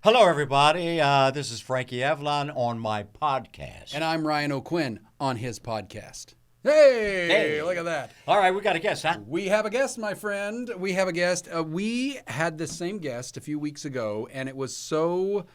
Hello, everybody. This is Frankie Avalon on my podcast. And I'm Ryan O'Quinn on his podcast. Hey, look at that. All right, we got a guest, huh? We have a guest, my friend. We have a guest. We had the same guest a few weeks ago, and it was so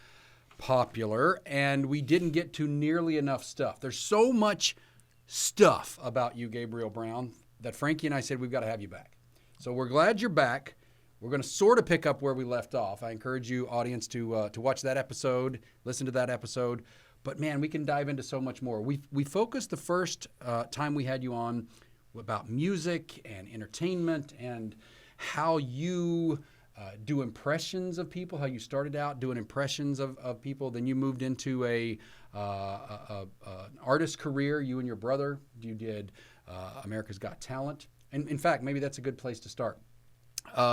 popular, and we didn't get to nearly enough stuff. There's so much stuff about you, Gabriel Brown, that Frankie and I said we've got to have you back. So we're glad you're back. We're going to sort of pick up where we left off. I encourage you, audience, to watch that episode, listen to that episode. But, man, we can dive into so much more. We focused the first time we had you on about music and entertainment and how you do impressions of people, how you started out doing impressions of people. Then you moved into an artist career, you and your brother. You did America's Got Talent. And, in fact, maybe that's a good place to start.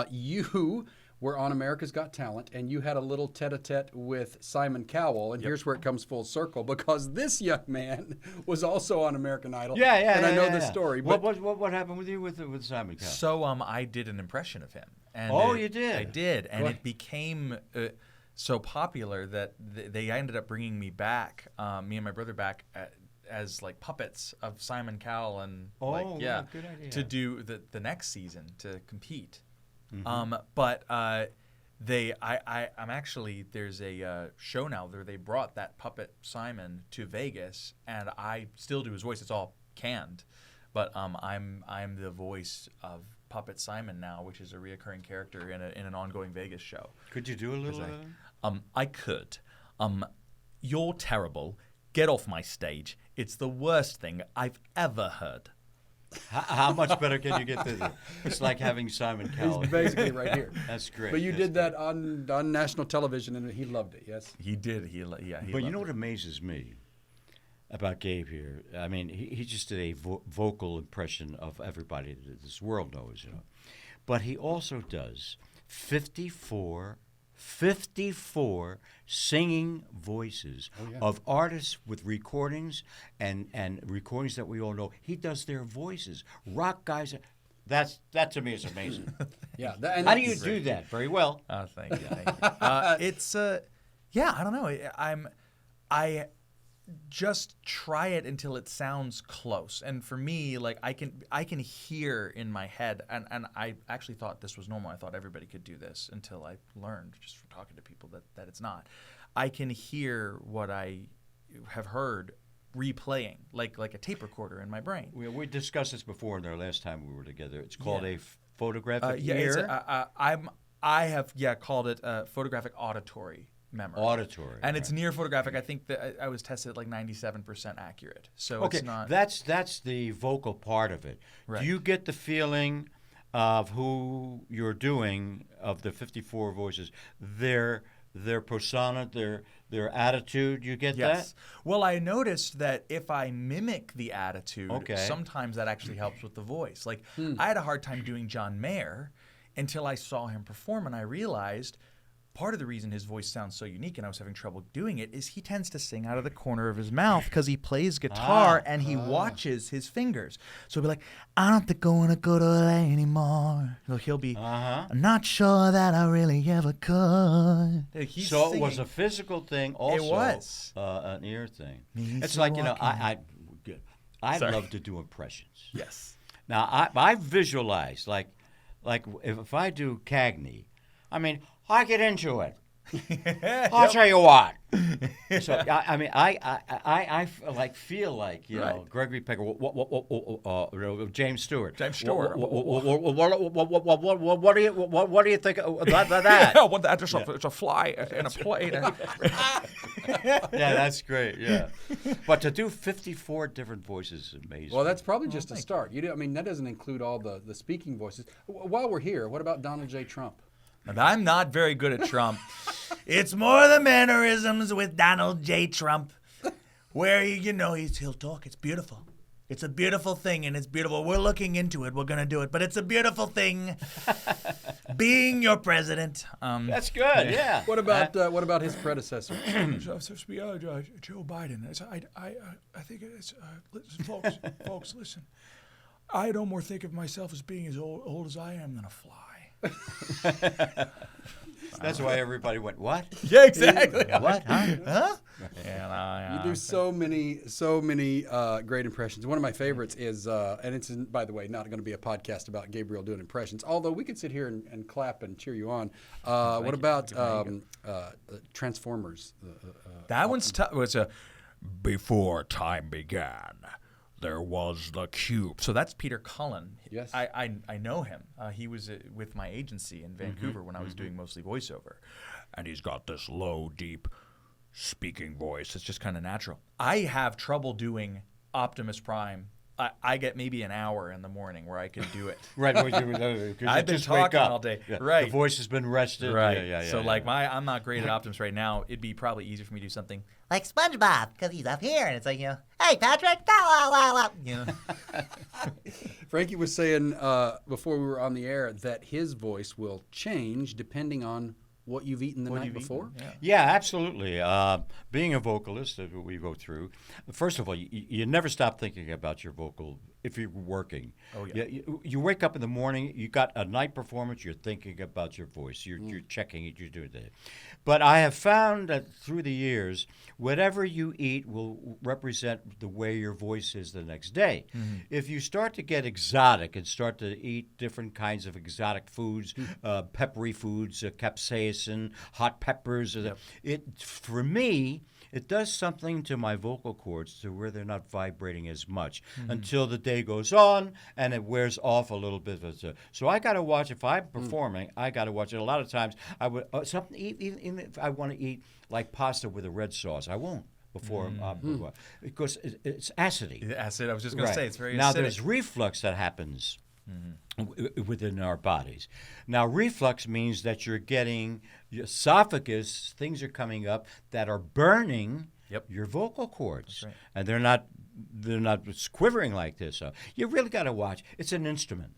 You were on America's Got Talent, and you had a little tete-a-tete with Simon Cowell, and here's where it comes full circle, because this young man was also on American Idol. And I know the story. But What happened with you with Simon Cowell? So I did an impression of him. And you did? I did, and it became so popular that they ended up bringing me back, me and my brother back, as like puppets of Simon Cowell, and good idea. to do the next season to compete. Mm-hmm. I'm actually, there's a show now where they brought that puppet Simon to Vegas, and I still do his voice. It's all canned, but I'm the voice of Puppet Simon now, which is a reoccurring character in an ongoing Vegas show. Could you do a little of that? I could. You're terrible. Get off my stage. It's the worst thing I've ever heard. How much better can you get this? It's like having Simon Cowell. he's basically right here. That's great. But you did that on national television, and he loved it, yes? He did. He But you loved know what it. amazes me about Gabe here? I mean, he just did a vocal impression of everybody that this world knows, But he also does 54 singing voices of artists with recordings and recordings that we all know. He does their voices. Rock guys. That to me is amazing. Yeah. How do you do that? Very well. Oh, thank you. It's I don't know. I just try it until it sounds close. And for me, like I can hear in my head, and I actually thought this was normal. I thought everybody could do this until I learned just from talking to people that it's not. I can hear what I have heard replaying, like a tape recorder in my brain. We discussed this before in our last time we were together. It's called a photographic it's ear. I have called it photographic auditory memory. Auditory. And it's near photographic. I think that I was tested at like 97% accurate. So Okay, it's not. that's the vocal part of it. Right. Do you get the feeling of who you're doing, of the 54 voices, their persona, their attitude? You get Yes. that? Well, I noticed that if I mimic the attitude, Okay. sometimes that actually helps with the voice. Like I had a hard time doing John Mayer until I saw him perform, and I realized part of the reason his voice sounds so unique and I was having trouble doing it is he tends to sing out of the corner of his mouth because he plays guitar and he watches his fingers. So he'll be like, I don't think I want to go to LA anymore. He'll be, I'm not sure that I really ever could. He's So singing. it was a physical thing also. It was. An ear thing. Means It's like, walking. I Sorry. love to do impressions. Yes. Now, I visualize, like if I do Cagney, I mean, I get into it. I'll tell you what. So I feel like Right. Gregory Pecker, James Stewart. James Stewart. What do you think of that? It's a fly in a plane. Yeah, that's great. Yeah, but to do 54 different voices is amazing. Well, that's probably just a start. That doesn't include all the speaking voices. While we're here, what about Donald J. Trump? And I'm not very good at Trump. It's more the mannerisms with Donald J. Trump, where he'll talk. It's beautiful. It's a beautiful thing, and it's beautiful. We're looking into it. We're gonna do it, but it's a beautiful thing. Being your president. That's good. Yeah. What about his predecessor? Joe Biden. I think it's folks. Listen. I no more think of myself as being as old as I am than a fly. That's why everybody went, what? Yeah, exactly. What? Huh? Huh? And You do so many great impressions. One of my favorites is, and it's, by the way, not going to be a podcast about Gabriel doing impressions, although we could sit here and clap and cheer you on. What about Transformers? that one's tough. It's a before time began. There was the cube. So that's Peter Cullen. Yes. I know him. He was with my agency in Vancouver when I was doing mostly voiceover. And he's got this low, deep speaking voice. It's just kind of natural. I have trouble doing Optimus Prime. I get maybe an hour in the morning where I can do it. Right. I've I've been talking all day. Yeah. Right. The voice has been rested. Right. Yeah, so I'm not great at Optimus right now. It'd be probably easier for me to do something like SpongeBob because he's up here and it's like, hey Patrick, Frankie was saying before we were on the air that his voice will change depending on what you've eaten the night before. Yeah, absolutely. Being a vocalist, that we go through, first of all, you never stop thinking about your vocal if you're working. Oh, yeah. You wake up in the morning, you got a night performance, you're thinking about your voice. You're checking it, you're doing that. But I have found that through the years, whatever you eat will represent the way your voice is the next day. Mm-hmm. If you start to get exotic and start to eat different kinds of exotic foods, peppery foods, capsaicin, hot peppers, for me, it does something to my vocal cords to where they're not vibrating as much until the day goes on and it wears off a little bit. So I got to watch, if I'm performing, I got to watch it. A lot of times I would, even if I want to eat like pasta with a red sauce, I won't before, because it's acidy. The acid, I was just going to say, it's very now acidic. there's reflux that happens within our bodies. Now, reflux means that you're getting your esophagus, things are coming up that are burning your vocal cords. Right. And they're not quivering like this. So you really got to watch. It's an instrument.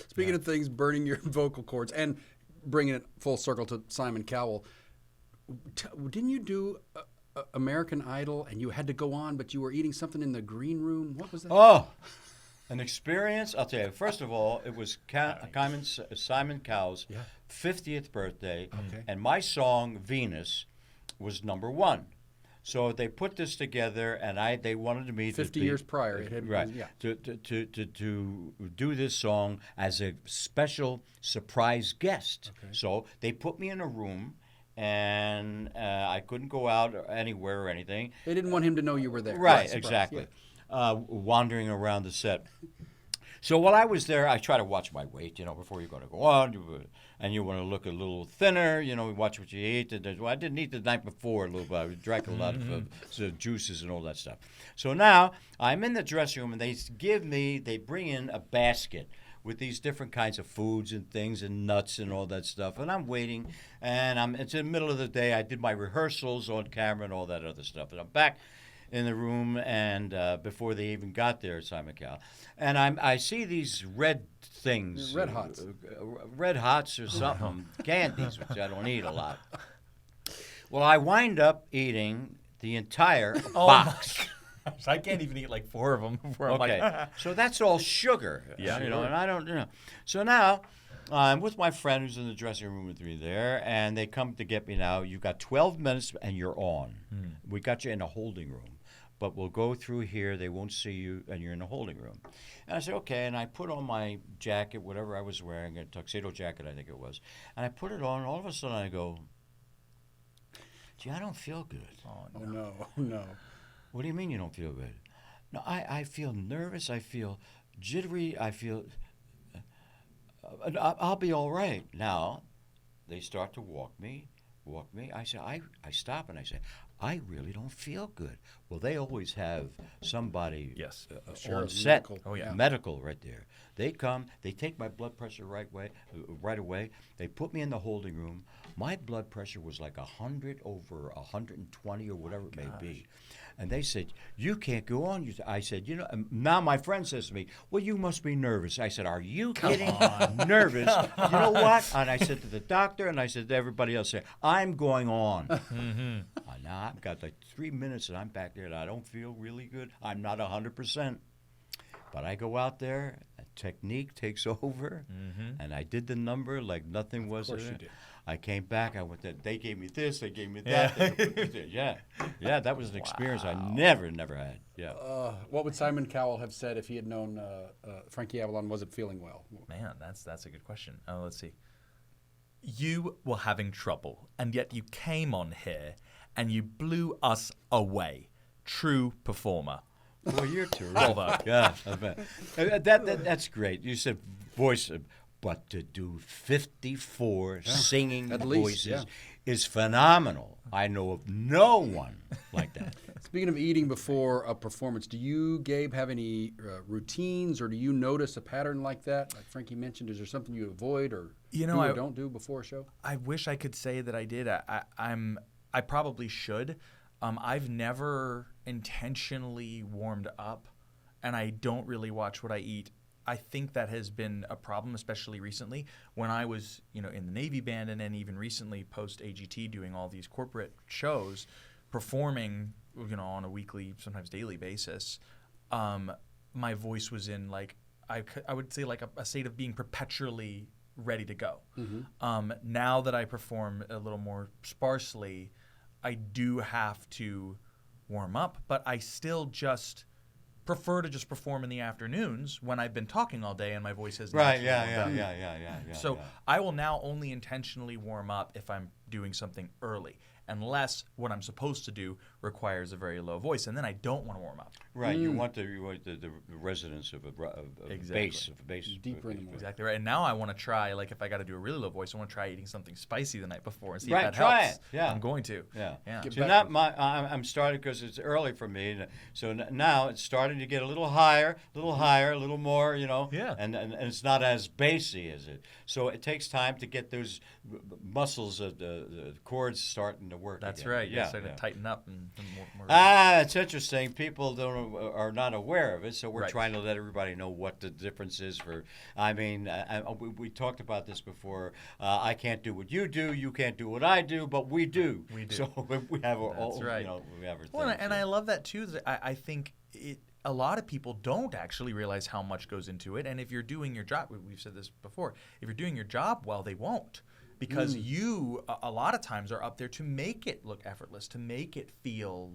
Speaking of things burning your vocal cords and bringing it full circle to Simon Cowell, didn't you do American Idol and you had to go on, but you were eating something in the green room? What was that? Oh, an experience. I'll tell you. First of all, it was Simon Cowell's 50th birthday, and my song "Venus" was #1. So they put this together, and they wanted me 50 years prior, it had to do this song as a special surprise guest. Okay. So they put me in a room. And I couldn't go out anywhere or anything. They didn't want him to know you were there. Right, exactly. Yeah. Wandering around the set. So while I was there, I try to watch my weight, before you're going to go on. And you want to look a little thinner, watch what you eat. I didn't eat the night before a little bit. I drank a lot of juices and all that stuff. So now I'm in the dressing room, and they bring in a basket with these different kinds of foods and things and nuts and all that stuff. And I'm waiting, and it's in the middle of the day. I did my rehearsals on camera and all that other stuff. And I'm back in the room, and before they even got there, Simon Cowell. And I see these red things. Red Hots. Red Hots or something, candies, which I don't eat a lot. Well, I wind up eating the entire box. I can't even eat like 4 of them before I'm like, so that's all sugar. And I don't, So now I'm with my friend who's in the dressing room with me there, and they come to get me now. You've got 12 minutes, and you're on. We got you in a holding room, but we'll go through here. They won't see you, and you're in a holding room. And I said, okay, and I put on my jacket, whatever I was wearing, a tuxedo jacket, I think it was, and I put it on, and all of a sudden I go, gee, I don't feel good. Oh, no. What do you mean you don't feel good? No, I feel nervous. I feel jittery. I feel I'll be all right. Now, they start to walk me. I say, I stop and I say, I really don't feel good. Well, they always have somebody on set, medical right there. They come, they take my blood pressure right away. They put me in the holding room. My blood pressure was like 100 over 120 or whatever it may be. And they said, you can't go on. I said, now my friend says to me, well, you must be nervous. I said, are you kidding? Nervous? You know what? And I said to the doctor, and I said to everybody else, I'm going on. Now I've got like 3 minutes, and I'm back there, and I don't feel really good. I'm not 100%. But I go out there, technique takes over, and I did the number like nothing was. Of course you did. I came back. I went. They gave me this. They gave me that. Yeah. That was an experience I never had. Yeah. What would Simon Cowell have said if he had known Frankie Avalon wasn't feeling well? Man, that's a good question. Oh, let's see. You were having trouble, and yet you came on here, and you blew us away. True performer. Well, you're terrific. Bravo. Yeah, I bet. That's great. You said voice, but to do 54 singing at least, voices is phenomenal. I know of no one like that. Speaking of eating before a performance, do you, Gabe, have any routines, or do you notice a pattern like that? Like Frankie mentioned, is there something you avoid or don't do before a show? I wish I could say that I did. I probably should. I've never intentionally warmed up, and I don't really watch what I eat. I think that has been a problem, especially recently. When I was, in the Navy band, and then even recently post AGT, doing all these corporate shows, performing, on a weekly, sometimes daily basis, my voice was in I would say a state of being perpetually ready to go. Now that I perform a little more sparsely, I do have to warm up, but I still just prefer to just perform in the afternoons when I've been talking all day and my voice has Right, naturally warmed up. yeah. So I will now only intentionally warm up if I'm doing something early, unless what I'm supposed to do requires a very low voice, and then I don't want to warm up. Right, you want the resonance of a bass. Deeper in the morning. Exactly right. And now I want to try, if I got to do a really low voice, I want to try eating something spicy the night before and see if that try helps. it. Yeah. I'm going to. Yeah. Get So back now I'm starting because it's early for me. So now it's starting to get a little higher, a little more, Yeah. And it's not as bassy as it. So it takes time to get those muscles of the chords starting to work. That's again. right. You Yeah. start to tighten up and more. It's interesting. People are not aware of it, so we're Right. trying to let everybody know what the difference is. We talked about this before. I can't do what you do. You can't do what I do, but we do. We do. So we have our That's right. we have our Well, things, and I love that too. I think a lot of people don't actually realize how much goes into it. And if you're doing your job, we've said this before, if you're doing your job well, they won't. Because you, a lot of times, are up there to make it look effortless, to make it feel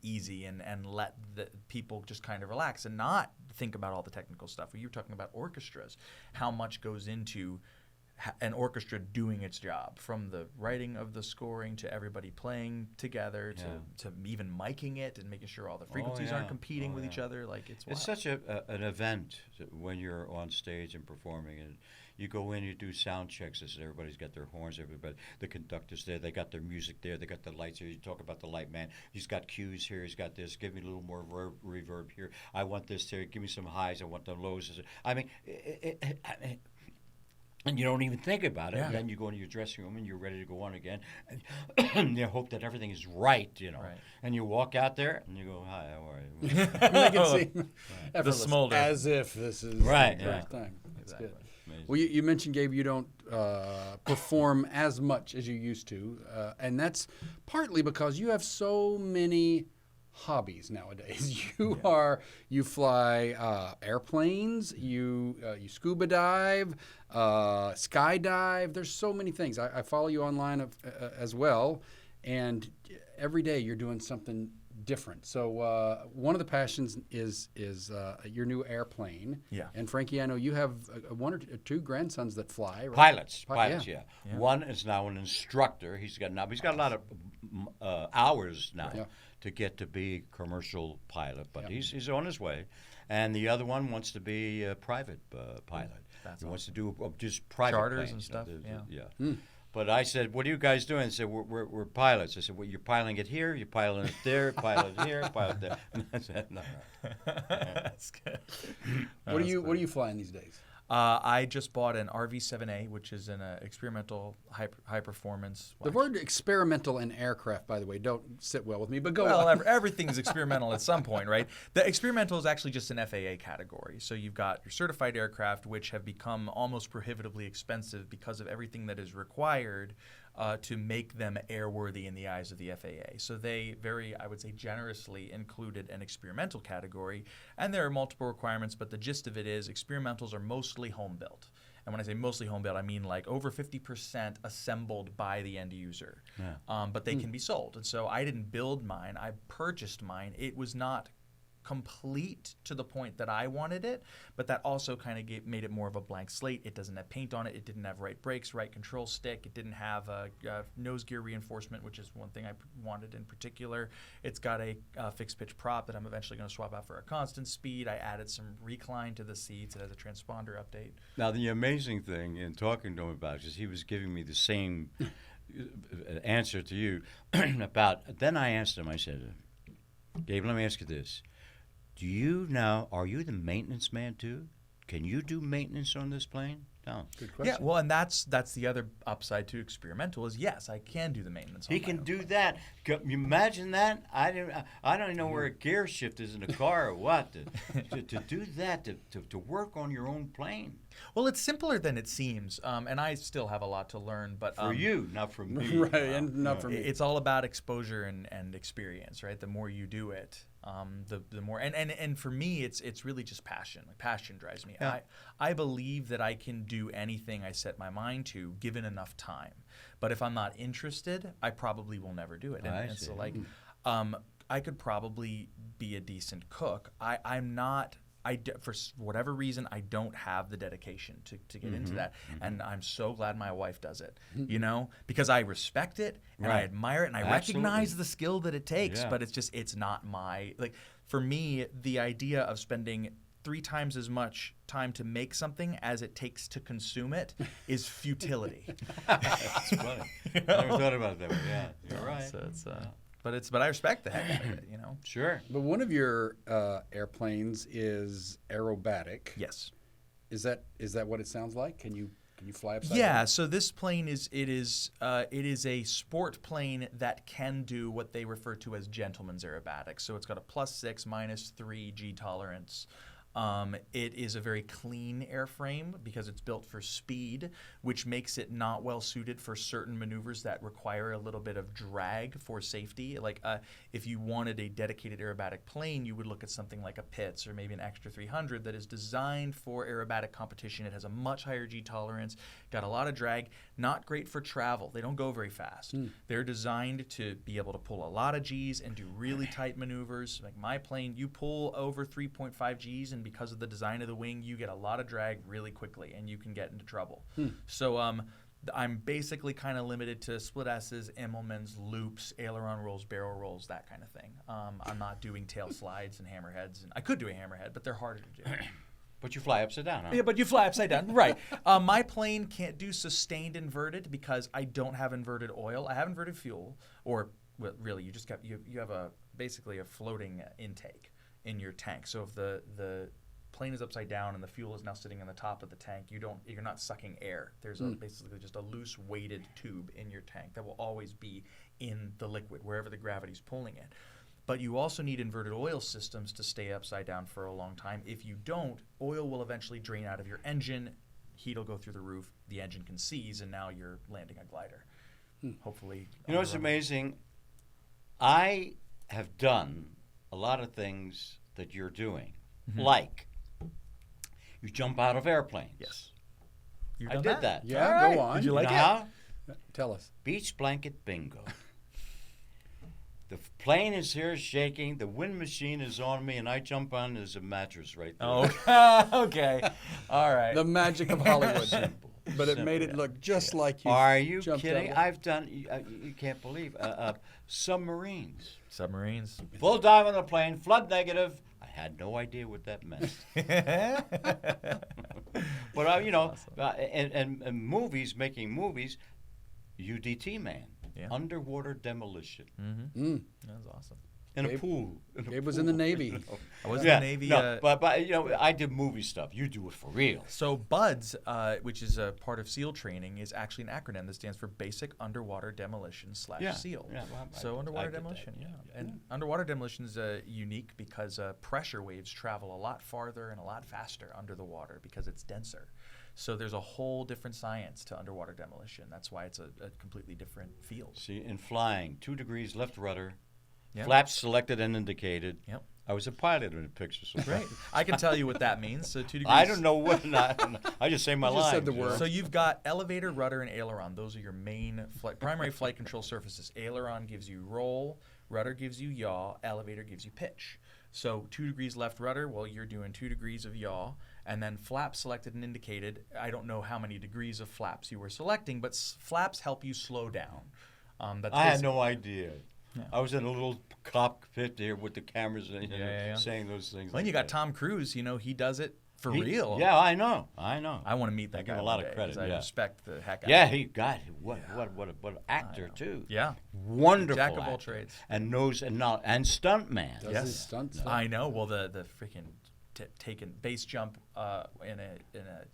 easy and let the people just kind of relax and not think about all the technical stuff. When you were talking about orchestras, how much goes into an orchestra doing its job, from the writing of the scoring to everybody playing together to even miking it and making sure all the frequencies aren't competing with each other. It's wild. It's such an event when you're on stage and performing, and you go in, you do sound checks. Everybody's got their horns. The conductor's there. They got their music there. They got the lights here. You talk about the light man. He's got cues here. He's got this. Give me a little more reverb here. I want this here. Give me some highs. I want the lows. And you don't even think about it. Yeah. And then you go into your dressing room and you're ready to go on again. And you hope that everything is right, Right. And you walk out there and you go, hi, how are you? Make it seem effortless, smolder. as if this is Right, the yeah. first time. That's Exactly. good. Amazing. Well, you mentioned, Gabe, you don't perform as much as you used to, and that's partly because you have so many hobbies nowadays. You fly airplanes, you scuba dive, skydive. There's so many things. I follow you online as well, and every day you're doing something different. So one of the passions is your new airplane. Yeah. And Frankie, I know you have one or two grandsons that fly. Right? Pilots, Yeah. One is now an instructor. He's got a lot of hours now to get to be a commercial pilot, but he's on his way. And the other one wants to be a private pilot. He wants to do just private Charters planes, and stuff. Yeah. But I said, "What are you guys doing?" They said, "We're pilots." I said, "Well, you're piloting it here, you're piloting it there, pilot it here, pilot there." And I said, "No." That's good. What are you flying these days? I just bought an RV-7A, which is an experimental high performance. The word experimental in aircraft, by the way, don't sit well with me, but go Well, on. everything's experimental at some point, right? The experimental is actually just an FAA category. So you've got your certified aircraft, which have become almost prohibitively expensive because of everything that is required to make them airworthy in the eyes of the FAA. So they very, I would say, generously included an experimental category, and there are multiple requirements, but the gist of it is experimentals are mostly home built. And when I say mostly home built, I mean like over 50% assembled by the end user. Yeah. But they can be sold. And so I didn't build mine. I purchased mine. It was not complete to the point that I wanted it, but that also kind of made it more of a blank slate. It doesn't have paint on it. It didn't have right brakes, right control stick. It didn't have nose gear reinforcement, which is one thing I wanted in particular. It's got a fixed pitch prop that I'm eventually going to swap out for a constant speed. I added some recline to the seats. It has a transponder update. Now, the amazing thing in talking to him about it is he was giving me the same answer to you about. Then I asked him, I said, Gabe, let me ask you this. Are you the maintenance man too? Can you do maintenance on this plane? No. Good question. Yeah, well, and that's the other upside to experimental is, yes, I can do the maintenance on He can do that. Can you imagine that? I don't even know where a gear shift is in a car or what. To do that, to work on your own plane. Well, it's simpler than it seems, and I still have a lot to learn. But for you, not for me. Right, and not for me. It's all about exposure and experience, right? The more you do it, the more. And for me, it's really just passion. Like, passion drives me. Yeah. I believe that I can do anything I set my mind to, given enough time. But if I'm not interested, I probably will never do it. And so, like, I could probably be a decent cook. I'm not. For whatever reason, I don't have the dedication to get into that. And I'm so glad my wife does it, because I respect it and I admire it and I recognize the skill that it takes, but it's not my, like, for me, the idea of spending 3 times as much time to make something as it takes to consume it is futility. That's funny. I never thought about that. Yeah, you're right. So it's, but I respect the heck out of it, Sure. But one of your airplanes is aerobatic. Yes. Is that what it sounds like? Can you fly upside down? Yeah. So this plane is a sport plane that can do what they refer to as gentleman's aerobatics. So it's got a +6, -3 G tolerance. It is a very clean airframe because it's built for speed, which makes it not well suited for certain maneuvers that require a little bit of drag for safety. Like if you wanted a dedicated aerobatic plane, you would look at something like a Pitts or maybe an Extra 300 that is designed for aerobatic competition. It has a much higher G tolerance, got a lot of drag, not great for travel. They don't go very fast. They're designed to be able to pull a lot of Gs and do really tight maneuvers. Like my plane, you pull over 3.5 Gs and because of the design of the wing, you get a lot of drag really quickly, and you can get into trouble. So I'm basically kind of limited to split S's, Immelmans, loops, aileron rolls, barrel rolls, that kind of thing. I'm not doing tail slides and hammerheads. And I could do a hammerhead, but they're harder to do. But you fly upside down, huh? Yeah, but you fly upside down, right. My plane can't do sustained inverted because I don't have inverted oil. I have inverted fuel, or well, really, you have basically a floating intake in your tank. So if the plane is upside down and the fuel is now sitting on the top of the tank, you're not sucking air. There's basically just a loose weighted tube in your tank that will always be in the liquid wherever the gravity's pulling it. But you also need inverted oil systems to stay upside down for a long time. If you don't, oil will eventually drain out of your engine, heat will go through the roof, the engine can seize, and now you're landing a glider. Hopefully. It's amazing. I have done a lot of things that you're doing, like you jump out of airplanes. Yes. I did that. Yeah, All right. go on. Did you like it? Tell us. Beach blanket bingo. The plane is here shaking, the wind machine is on me, and I jump on, there's a mattress right there. Oh, okay. All right. The magic of Hollywood. Simple. But it made it look just like you. Are you jumped kidding? out. I've done, you can't believe, submarines. Submarines. Full dive on the plane, flood negative. I had no idea what that meant. But, awesome. And movies, making movies, UDT man, underwater demolition. That was awesome. In a pool. Gabe was in the Navy. I was in the Navy. But I did movie stuff. You do it for real. So BUDS, which is a part of SEAL training, is actually an acronym that stands for Basic Underwater Demolition / SEAL. Yeah, well, So underwater demolition, And underwater demolition is unique because pressure waves travel a lot farther and a lot faster under the water because it's denser. So there's a whole different science to underwater demolition. That's why it's a completely different field. See, in flying, 2 degrees left rudder, Yep. flaps selected and indicated. Yep. I was a pilot in the picture. So Right. I can tell you what that means. So 2 degrees. I don't know what. I just say my You just line. said the word. So you've got elevator, rudder, and aileron. Those are your main primary flight control surfaces. Aileron gives you roll, rudder gives you yaw, elevator gives you pitch. So 2 degrees left rudder, well, you're doing 2 degrees of yaw, and then flaps selected and indicated. I don't know how many degrees of flaps you were selecting, but flaps help you slow down. I had no idea. Yeah. I was in a little cockpit there with the cameras and saying those things. Well, you got Tom Cruise. He does it for real. Yeah, I know. I want to meet that guy. Give him a lot of credit. I respect the heck out of him. Yeah, he got what an actor too. Yeah, wonderful. Jack of actor. all trades. And knows and stunt man. Does his stunts. I know. Well, the freaking taking base jump in a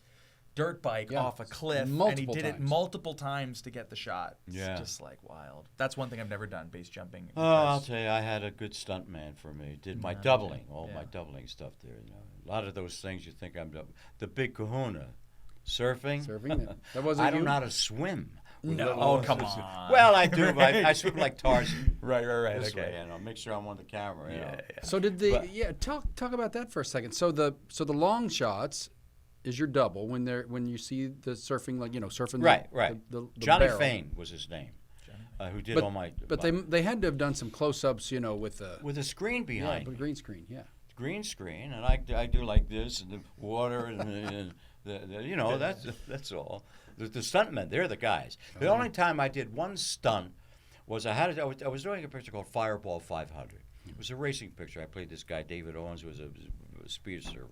dirt bike off a cliff, and he did it multiple times to get the shot. It's just like wild. That's one thing I've never done, base jumping. Oh, I'll tell you, I had a good stunt man for me. Did my doubling, my doubling stuff there. A lot of those things you think I'm the big kahuna, surfing. That wasn't I don't know how to swim. No. Oh, come on. Well, I do. But I swim like Tarzan. Right. This Okay. way, make sure I'm on the camera. Yeah. So did talk about that for a second. So the long shots is your double when you see the surfing, like surfing. Right. The Johnny barrel. Fain was his name, who did all my. But they had to have done some close-ups, with a screen behind. with a green screen, green screen, and I do like this, and the water, and that's all. The stuntmen, they're the guys. The only time I did one stunt was I was doing a picture called Fireball 500. It was a racing picture. I played this guy David Owens, who was a speedster,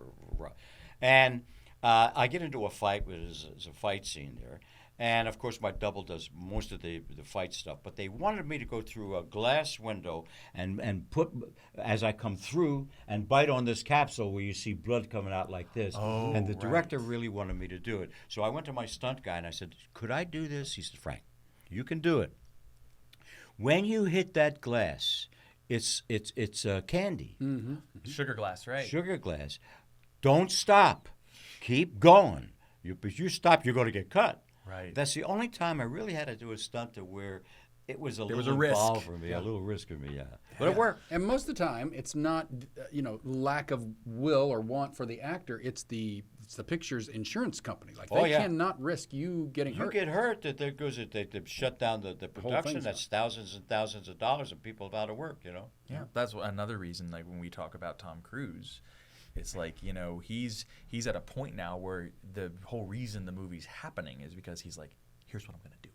and I get into a fight with there's a fight scene there. And, of course, my double does most of the fight stuff. But they wanted me to go through a glass window and put, as I come through, and bite on this capsule where you see blood coming out like this. Oh, and the director really wanted me to do it. So I went to my stunt guy, and I said, could I do this? He said, Frank, you can do it. When you hit that glass, it's candy. Mm-hmm. Sugar glass, right? Sugar glass. Don't stop. Keep going. If you stop, you're going to get cut. Right. That's the only time I really had to do a stunt to where it was a little risk. involved for me, a little risk for me, But it worked. And most of the time, it's not lack of will or want for the actor. It's the picture's insurance company. Like they cannot risk you getting hurt. You get hurt, that there goes they shut down the production. That's thousands and thousands of dollars, and people have out of work. Yeah, that's another reason. Like when we talk about Tom Cruise. It's like, he's at a point now where the whole reason the movie's happening is because he's like, here's what I'm going to do.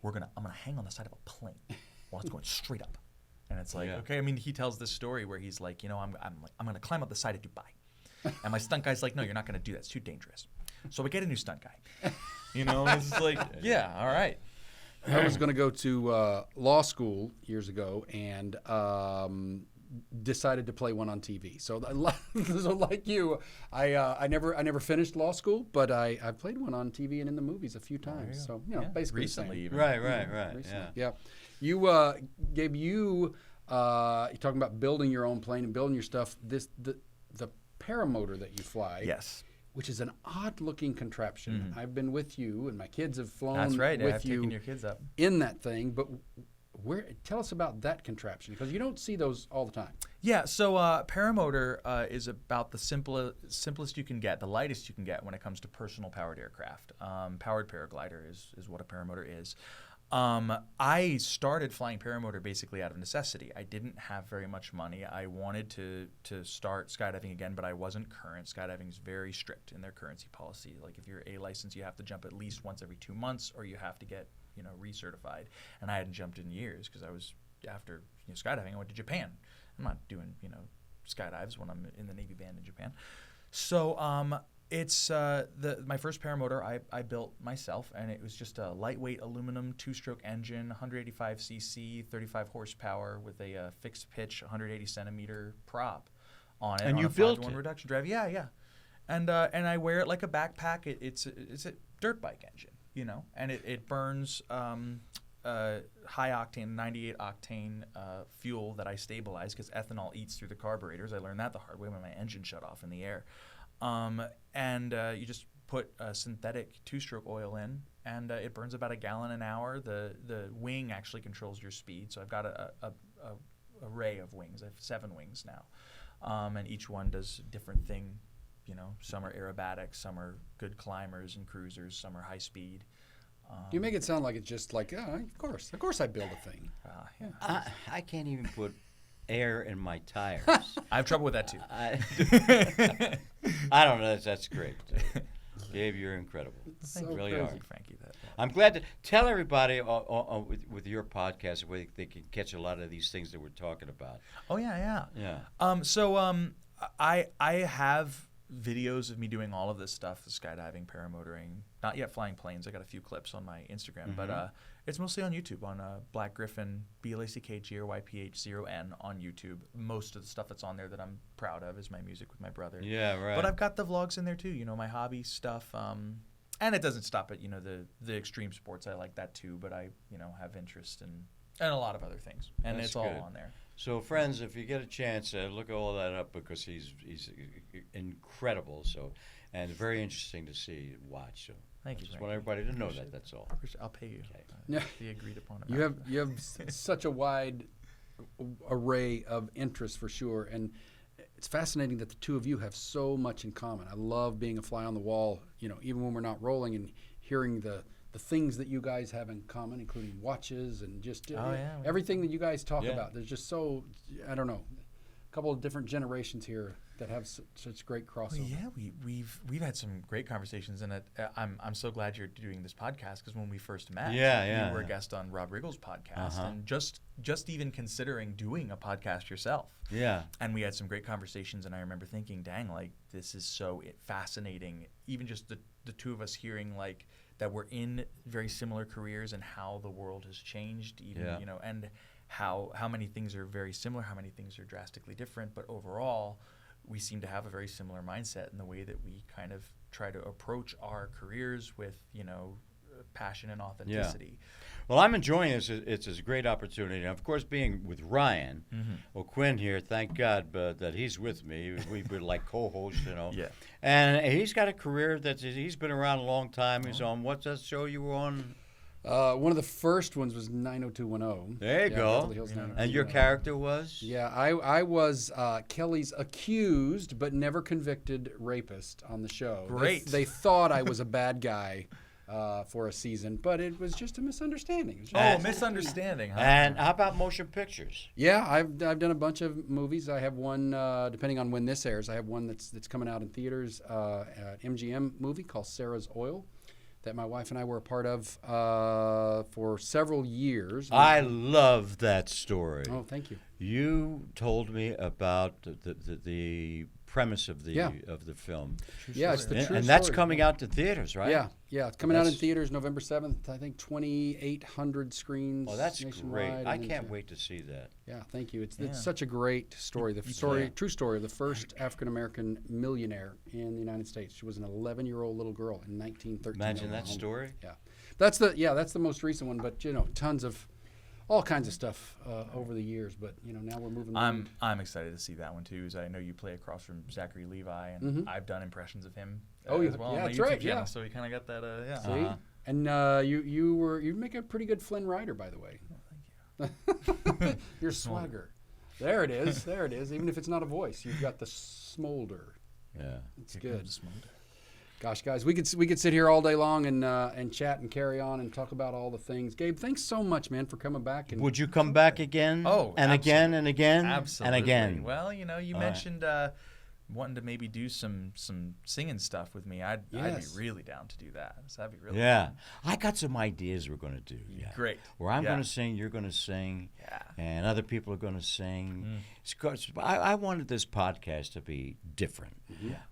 I'm going to hang on the side of a plane while it's going straight up. And it's like, okay, I mean, he tells this story where he's like, I'm going to climb up the side of Dubai. And my stunt guy's like, no, you're not going to do that. It's too dangerous. So we get a new stunt guy. It's just like, yeah, all right. I was going to go to law school years ago and decided to play one on TV. So like you, I never finished law school, but I played one on TV and in the movies a few times. So basically recently, even. Right. Yeah. You, Gabe, you're talking about building your own plane and building your stuff. The paramotor that you fly. Yes. Which is an odd-looking contraption. I've been with you, and my kids have flown That's right. with I've you taken your kids up in that thing. But tell us about that contraption, because you don't see those all the time. Yeah, so Paramotor is about the simplest you can get, the lightest you can get when it comes to personal powered aircraft. Powered paraglider is what a paramotor is. I started flying paramotor basically out of necessity. I didn't have very much money. I wanted to start skydiving again, but I wasn't current. Skydiving is very strict in their currency policy. Like if you're A license, you have to jump at least once every 2 months, or you have to get recertified. And I hadn't jumped in years because I was after skydiving. I went to Japan. I'm not doing skydives when I'm in the Navy band in Japan. So it's my first paramotor I built myself, and it was just a lightweight aluminum 2-stroke engine, 185 cc, 35 horsepower with a fixed pitch 180 centimeter prop on it. And on you a built 5-to-1 it? reduction drive. Yeah. And I wear it like a backpack. It's a dirt bike engine, and it burns high octane, 98 octane fuel that I stabilize because ethanol eats through the carburetors. I learned that the hard way when my engine shut off in the air. And you just put a synthetic 2-stroke oil in, and it burns about 1 gallon an hour. The wing actually controls your speed. So I've got a array of wings. I have 7 wings now, and each one does a different thing. You know, some are aerobatic, some are good climbers and cruisers, some are high speed. You make it sound like it's just like, of course I build a thing. Yeah. I can't even put air in my tires. I have trouble with that too. I don't know. That's great. Gabe, you're incredible. So You really crazy. are. Thank you, Frankie. I'm glad to tell everybody with your podcast where they can catch a lot of these things that we're talking about. Oh yeah. Yeah. So I have videos of me doing all of this stuff: the skydiving, paramotoring. Not yet flying planes. I got a few clips on my Instagram, but it's mostly on YouTube on Black Griffin, BLACKGRYPH0N on YouTube. Most of the stuff that's on there that I'm proud of is my music with my brother. Yeah, right. But I've got the vlogs in there too. You know, my hobby stuff. And it doesn't stop at the extreme sports. I like that too, but I have interest in a lot of other things, and That's it's all good. on there. So, friends, if you get a chance, look all that up because he's incredible. So, and very interesting to see and watch. So, Thank you. just Frankie. want everybody to know Appreciate that. That's all. I'll pay you. Yeah. The agreed upon You amount. have such a wide array of interests for sure, and it's fascinating that the two of you have so much in common. I love being a fly on the wall, even when we're not rolling, and hearing the things that you guys have in common, including watches and just everything that you guys talk about. There's just I don't know, a couple of different generations here that have such great crossover. Well, yeah, we've had some great conversations, and I'm so glad you're doing this podcast because when we first met, you were a guest on Rob Riggle's podcast, and just even considering doing a podcast yourself, and we had some great conversations, and I remember thinking, dang, like this is so fascinating, even just the two of us hearing like that we're in very similar careers and how the world has changed, even and how many things are very similar, how many things are drastically different, but overall we seem to have a very similar mindset in the way that we kind of try to approach our careers with, passion and authenticity. Well, I'm enjoying this. It's a great opportunity. And, of course, being with Ryan, well, Quinn here, thank God that he's with me. We've been like co-hosts, Yeah. And he's got a career he's been around a long time. He's on, what's that show you were on? One of the first ones was 90210. There you go. Beverly Hills 90210. And your character was? Yeah, I was Kelly's accused but never convicted rapist on the show. Great. They thought I was a bad guy for a season, but it was just a misunderstanding. It was just Misunderstanding, huh? And how about motion pictures? Yeah, I've done a bunch of movies. I have one, depending on when this airs, I have one that's coming out in theaters, an MGM movie called Sarah's Oil, that my wife and I were a part of for several years. I love that story. Oh, thank you. You told me about the premise of the film. Yeah, it's the true and that's story. coming out to theaters, right? Yeah, it's coming out in theaters November 7th. I think 2,800 screens. Oh, that's nationwide, great! I and can't wait to see that. Yeah, thank you. It's such a great story. True story of the first African American millionaire in the United States. She was an 11-year-old little girl in 1913. Imagine that story. Yeah, that's the most recent one. But tons of all kinds of stuff over the years. But now we're moving. I'm excited to see that one too. As I know you play across from Zachary Levi, and I've done impressions of him. As well on my that's YouTube right. channel, Yeah, so we kind of got that. See, and you make a pretty good Flynn Rider, by the way. Thank you. Your swagger. There it is. There it is. Even if it's not a voice, you've got the smolder. Yeah, It's good. Gosh, guys, we could sit here all day long and chat and carry on and talk about all the things. Gabe, thanks so much, man, for coming back. And would you come back again? Oh, and again and again, absolutely. and again. Well, you mentioned wanting to maybe do some singing stuff with me. I'd be really down to do that. So that'd be really fun. I got some ideas we're going to do. Yeah. Great. Where I'm going to sing, you're going to sing, and other people are going to sing. I wanted this podcast to be different,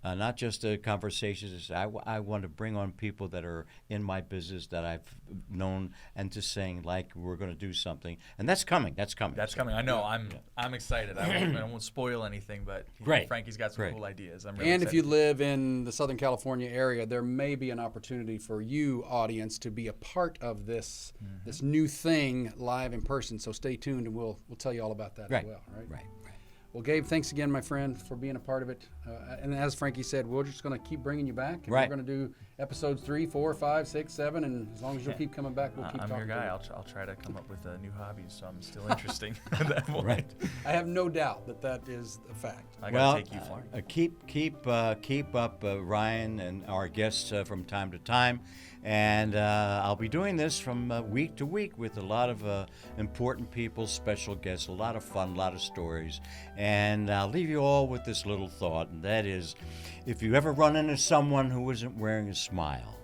not just conversations. I want to bring on people that are in my business that I've known and to sing like we're going to do something, and that's coming. That's coming. I know. I'm excited. I won't spoil anything, but Great. Frankie's got some cool ideas. I'm really and if you excited. live in the Southern California area, there may be an opportunity for you, audience, to be a part of this new thing live in person. So stay tuned, and we'll tell you all about that as well. Right. Right. Well, Gabe, thanks again, my friend, for being a part of it. And as Frankie said, we're just going to keep bringing you back. And Right. We're going to do episodes 3, 4, 5, 6, 7, and as long as you'll keep coming back, we'll keep I'm talking your guy. to you. I'll try to come up with new hobbies, so I'm still interesting at that point. Right. I have no doubt that is a fact. I Well, gotta take you far. keep up Ryan and our guests from time to time, and I'll be doing this from week to week with a lot of important people, special guests, a lot of fun, a lot of stories, and I'll leave you all with this little thought, and that is, if you ever run into someone who isn't wearing a smile,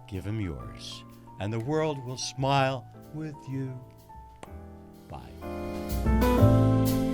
give him yours, and the world will smile with you. Bye.